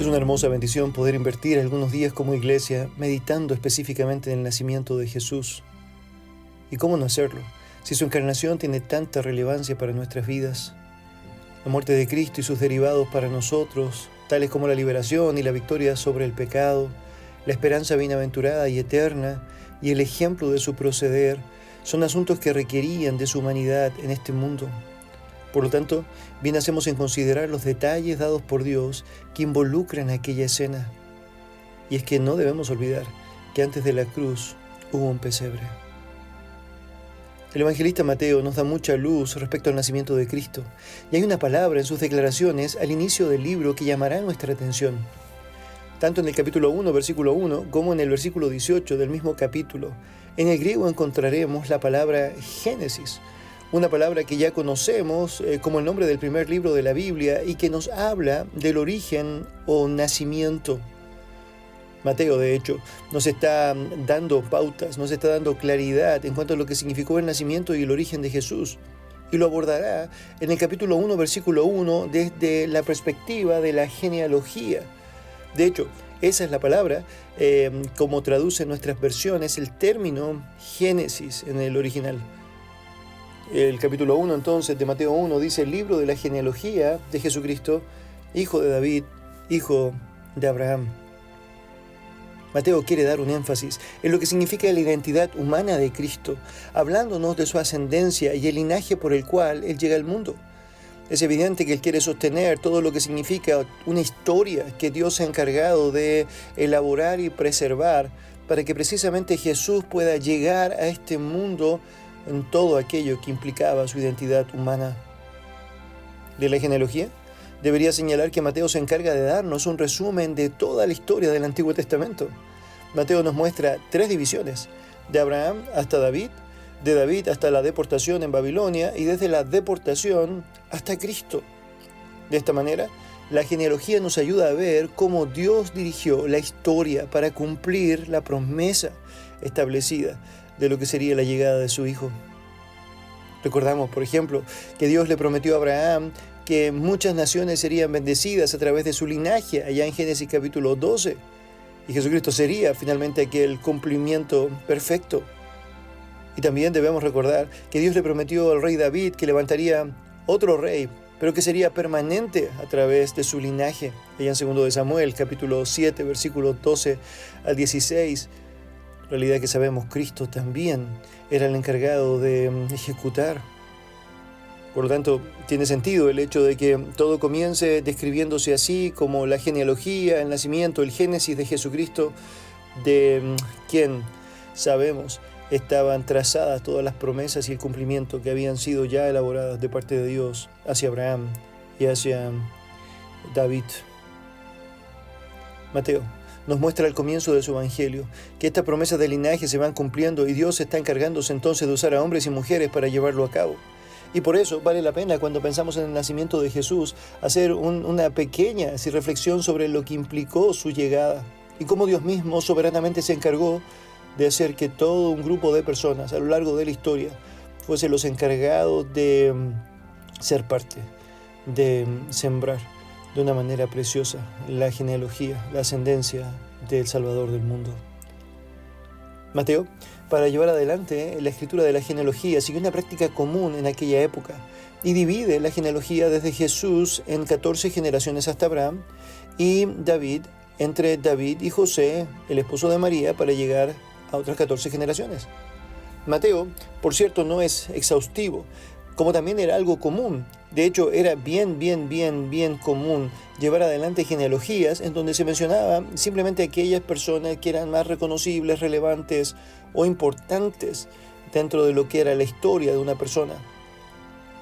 Es una hermosa bendición poder invertir algunos días como iglesia meditando específicamente en el nacimiento de Jesús. ¿Y cómo no hacerlo si su encarnación tiene tanta relevancia para nuestras vidas? La muerte de Cristo y sus derivados para nosotros, tales como la liberación y la victoria sobre el pecado, la esperanza bienaventurada y eterna y el ejemplo de su proceder, son asuntos que requerían de su humanidad en este mundo. Por lo tanto, bien hacemos en considerar los detalles dados por Dios que involucran aquella escena. Y es que no debemos olvidar que antes de la cruz hubo un pesebre. El evangelista Mateo nos da mucha luz respecto al nacimiento de Cristo, y hay una palabra en sus declaraciones al inicio del libro que llamará nuestra atención. Tanto en el capítulo 1, versículo 1, como en el versículo 18 del mismo capítulo, en el griego encontraremos la palabra Génesis, una palabra que ya conocemos como el nombre del primer libro de la Biblia y que nos habla del origen o nacimiento. Mateo, de hecho, nos está dando pautas, nos está dando claridad en cuanto a lo que significó el nacimiento y el origen de Jesús. Y lo abordará en el capítulo 1, versículo 1, desde la perspectiva de la genealogía. De hecho, esa es la palabra, como traducen nuestras versiones, el término Génesis en el original. El capítulo 1 entonces de Mateo 1 dice el libro de la genealogía de Jesucristo, hijo de David, hijo de Abraham. Mateo quiere dar un énfasis en lo que significa la identidad humana de Cristo, hablándonos de su ascendencia y el linaje por el cual Él llega al mundo. Es evidente que Él quiere sostener todo lo que significa una historia que Dios se ha encargado de elaborar y preservar para que precisamente Jesús pueda llegar a este mundo en todo aquello que implicaba su identidad humana. De la genealogía, debería señalar que Mateo se encarga de darnos un resumen de toda la historia del Antiguo Testamento. Mateo nos muestra 3 divisiones, de Abraham hasta David, de David hasta la deportación en Babilonia y desde la deportación hasta Cristo. De esta manera, la genealogía nos ayuda a ver cómo Dios dirigió la historia para cumplir la promesa establecida de lo que sería la llegada de su Hijo. Recordamos, por ejemplo, que Dios le prometió a Abraham que muchas naciones serían bendecidas a través de su linaje, allá en Génesis capítulo 12. Y Jesucristo sería finalmente aquel cumplimiento perfecto. Y también debemos recordar que Dios le prometió al rey David que levantaría otro rey, pero que sería permanente a través de su linaje, allá en 2 de Samuel capítulo 7, versículos 12 al 16. Realidad que sabemos, Cristo también era el encargado de ejecutar. Por lo tanto, tiene sentido el hecho de que todo comience describiéndose así como la genealogía, el nacimiento, el génesis de Jesucristo, de quien sabemos estaban trazadas todas las promesas y el cumplimiento que habían sido ya elaboradas de parte de Dios hacia Abraham y hacia David. Mateo nos muestra al comienzo de su evangelio que estas promesas de linaje se van cumpliendo y Dios está encargándose entonces de usar a hombres y mujeres para llevarlo a cabo. Y por eso vale la pena cuando pensamos en el nacimiento de Jesús hacer una pequeña reflexión sobre lo que implicó su llegada y cómo Dios mismo soberanamente se encargó de hacer que todo un grupo de personas a lo largo de la historia fuesen los encargados de ser parte, de sembrar de una manera preciosa la genealogía, la ascendencia del Salvador del mundo. Mateo, para llevar adelante la escritura de la genealogía, siguió una práctica común en aquella época y divide la genealogía desde Jesús en 14 generaciones hasta Abraham y David entre David y José, el esposo de María, para llegar a otras 14 generaciones. Mateo, por cierto, no es exhaustivo, como también era algo común. De hecho, era bien común llevar adelante genealogías en donde se mencionaba simplemente aquellas personas que eran más reconocibles, relevantes o importantes dentro de lo que era la historia de una persona.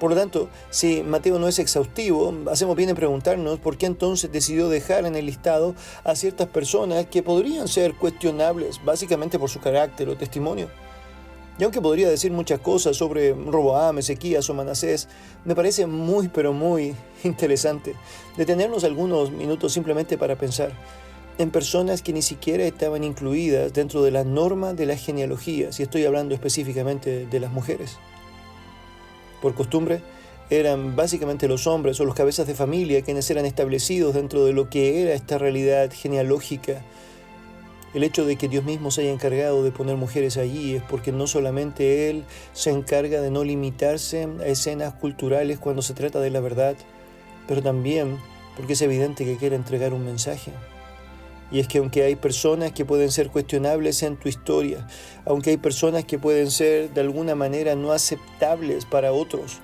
Por lo tanto, si Mateo no es exhaustivo, hacemos bien en preguntarnos por qué entonces decidió dejar en el listado a ciertas personas que podrían ser cuestionables, básicamente por su carácter o testimonio. Y aunque podría decir muchas cosas sobre Roboam, Ezequías o Manasés, me parece muy interesante detenernos algunos minutos simplemente para pensar en personas que ni siquiera estaban incluidas dentro de la norma de la genealogía, si estoy hablando específicamente de las mujeres. Por costumbre, eran básicamente los hombres o los cabezas de familia quienes eran establecidos dentro de lo que era esta realidad genealógica. El hecho de que Dios mismo se haya encargado de poner mujeres allí es porque no solamente Él se encarga de no limitarse a escenas culturales cuando se trata de la verdad, pero también porque es evidente que quiere entregar un mensaje. Y es que aunque hay personas que pueden ser cuestionables en tu historia, aunque hay personas que pueden ser de alguna manera no aceptables para otros,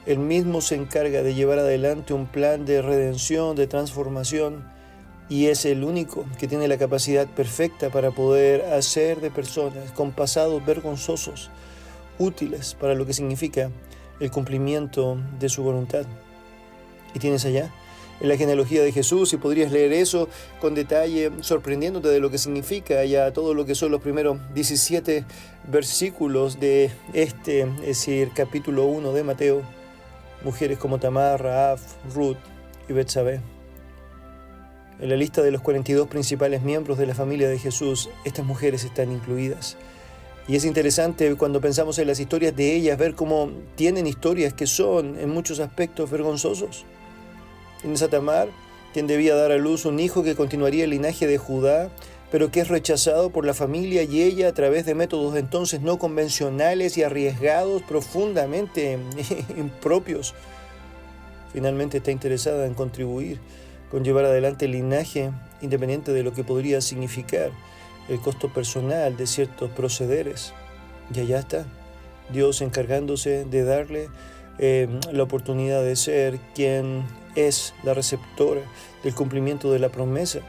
Él mismo se encarga de llevar adelante un plan de redención, de transformación, y es el único que tiene la capacidad perfecta para poder hacer de personas con pasados vergonzosos útiles para lo que significa el cumplimiento de su voluntad. Y tienes allá en la genealogía de Jesús, y podrías leer eso con detalle, sorprendiéndote de lo que significa ya todo lo que son los primeros 17 versículos de es decir, capítulo 1 de Mateo. Mujeres como Tamar, Rahab, Ruth y Betsabé. En la lista de los 42 principales miembros de la familia de Jesús, estas mujeres están incluidas. Y es interesante cuando pensamos en las historias de ellas, ver cómo tienen historias que son en muchos aspectos vergonzosos. Tienes a Tamar, quien debía dar a luz un hijo que continuaría el linaje de Judá, pero que es rechazado por la familia, y ella, a través de métodos entonces no convencionales y arriesgados, profundamente impropios, finalmente está interesada en contribuir con llevar adelante el linaje, independiente de lo que podría significar el costo personal de ciertos procederes. Y allá está, Dios encargándose de darle la oportunidad de ser quien es la receptora del cumplimiento de la promesa,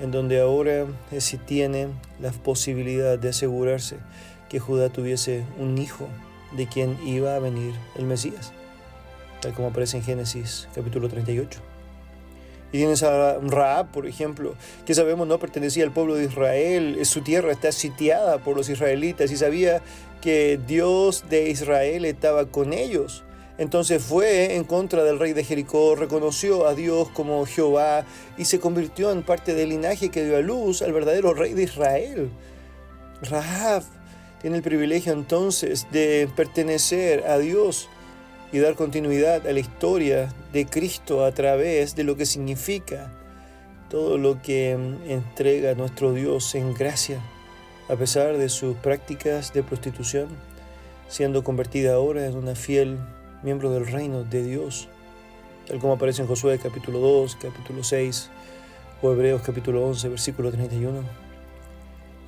en donde ahora sí tiene la posibilidad de asegurarse que Judá tuviese un hijo de quien iba a venir el Mesías, tal como aparece en Génesis capítulo 38. Y tienes a Rahab, por ejemplo, que sabemos no pertenecía al pueblo de Israel. Su tierra está sitiada por los israelitas y sabía que Dios de Israel estaba con ellos. Entonces fue en contra del rey de Jericó, reconoció a Dios como Jehová y se convirtió en parte del linaje que dio a luz al verdadero rey de Israel. Rahab tiene el privilegio entonces de pertenecer a Dios y dar continuidad a la historia de Cristo a través de lo que significa todo lo que entrega nuestro Dios en gracia, a pesar de sus prácticas de prostitución, siendo convertida ahora en una fiel miembro del reino de Dios, tal como aparece en Josué capítulo 2, capítulo 6 o Hebreos capítulo 11, versículo 31.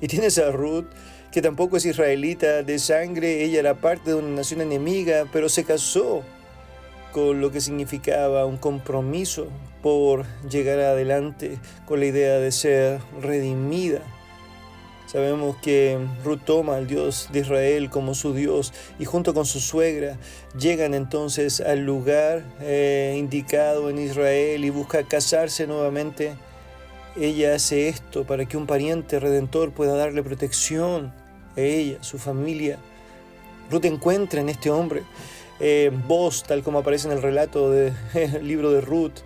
Y tienes a Ruth, que tampoco es israelita de sangre. Ella era parte de una nación enemiga, pero se casó con lo que significaba un compromiso por llegar adelante con la idea de ser redimida. Sabemos que Ruth toma al Dios de Israel como su Dios y junto con su suegra llegan entonces al lugar indicado en Israel y busca casarse nuevamente. Ella hace esto para que un pariente redentor pueda darle protección a ella, su familia. Ruth encuentra en este hombre voz, tal como aparece en el relato del libro de Ruth,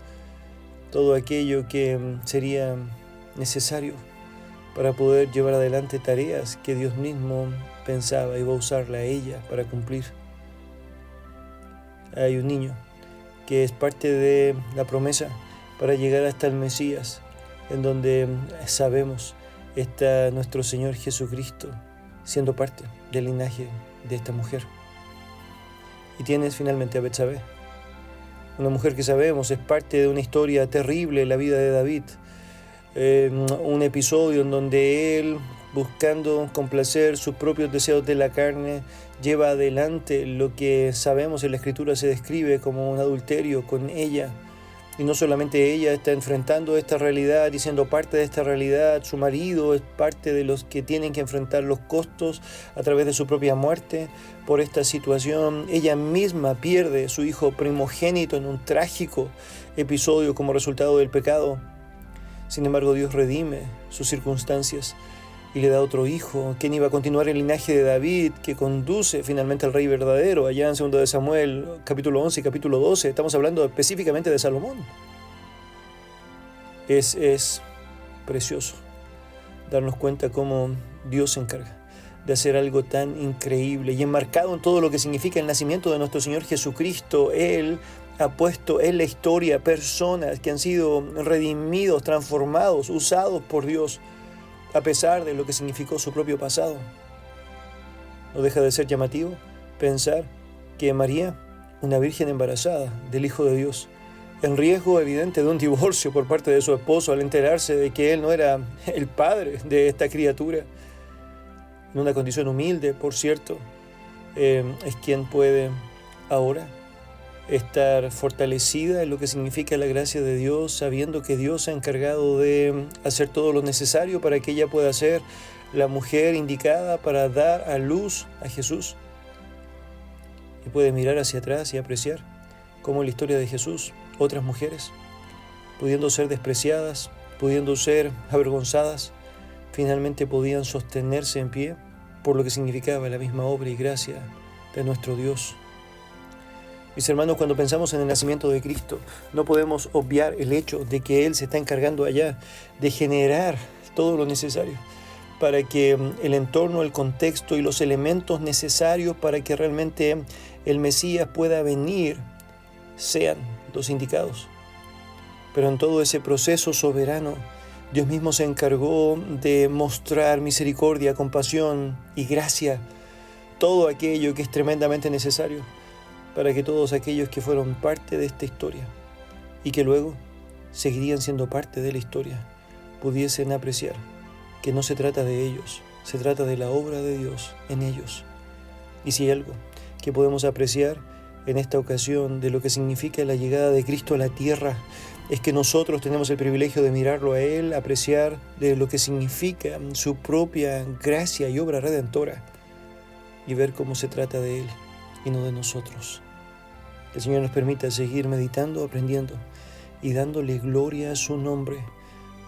todo aquello que sería necesario para poder llevar adelante tareas que Dios mismo pensaba iba a usarla a ella para cumplir. Hay un niño que es parte de la promesa para llegar hasta el Mesías, en donde sabemos está nuestro Señor Jesucristo siendo parte del linaje de esta mujer. Y tienes finalmente a Betsabé, una mujer que sabemos es parte de una historia terrible en la vida de David, un episodio en donde él, buscando complacer sus propios deseos de la carne, lleva adelante lo que sabemos en la Escritura se describe como un adulterio con ella. Y no solamente ella está enfrentando esta realidad y siendo parte de esta realidad, su marido es parte de los que tienen que enfrentar los costos a través de su propia muerte por esta situación. Ella misma pierde a su hijo primogénito en un trágico episodio como resultado del pecado. Sin embargo, Dios redime sus circunstancias y le da otro hijo, quien iba a continuar el linaje de David, que conduce finalmente al rey verdadero, allá en 2 de Samuel, capítulo 11 y capítulo 12. Estamos hablando específicamente de Salomón. Es precioso darnos cuenta cómo Dios se encarga de hacer algo tan increíble y enmarcado en todo lo que significa el nacimiento de nuestro Señor Jesucristo. Él ha puesto en la historia personas que han sido redimidos, transformados, usados por Dios, a pesar de lo que significó su propio pasado. No deja de ser llamativo pensar que María, una virgen embarazada del Hijo de Dios, en riesgo evidente de un divorcio por parte de su esposo al enterarse de que él no era el padre de esta criatura, en una condición humilde, por cierto, es quien puede ahora estar fortalecida en lo que significa la gracia de Dios, sabiendo que Dios se ha encargado de hacer todo lo necesario para que ella pueda ser la mujer indicada para dar a luz a Jesús. Y puede mirar hacia atrás y apreciar cómo en la historia de Jesús otras mujeres, pudiendo ser despreciadas, pudiendo ser avergonzadas, finalmente podían sostenerse en pie por lo que significaba la misma obra y gracia de nuestro Dios. Mis hermanos, cuando pensamos en el nacimiento de Cristo, no podemos obviar el hecho de que Él se está encargando allá de generar todo lo necesario para que el entorno, el contexto y los elementos necesarios para que realmente el Mesías pueda venir sean los indicados. Pero en todo ese proceso soberano, Dios mismo se encargó de mostrar misericordia, compasión y gracia, todo aquello que es tremendamente necesario para que todos aquellos que fueron parte de esta historia y que luego seguirían siendo parte de la historia, pudiesen apreciar que no se trata de ellos, se trata de la obra de Dios en ellos. Y si hay algo que podemos apreciar en esta ocasión de lo que significa la llegada de Cristo a la tierra, es que nosotros tenemos el privilegio de mirarlo a Él, apreciar de lo que significa su propia gracia y obra redentora y ver cómo se trata de Él y no de nosotros. Que el Señor nos permita seguir meditando, aprendiendo y dándole gloria a su nombre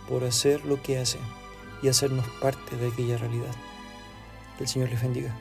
por hacer lo que hace y hacernos parte de aquella realidad. Que el Señor les bendiga.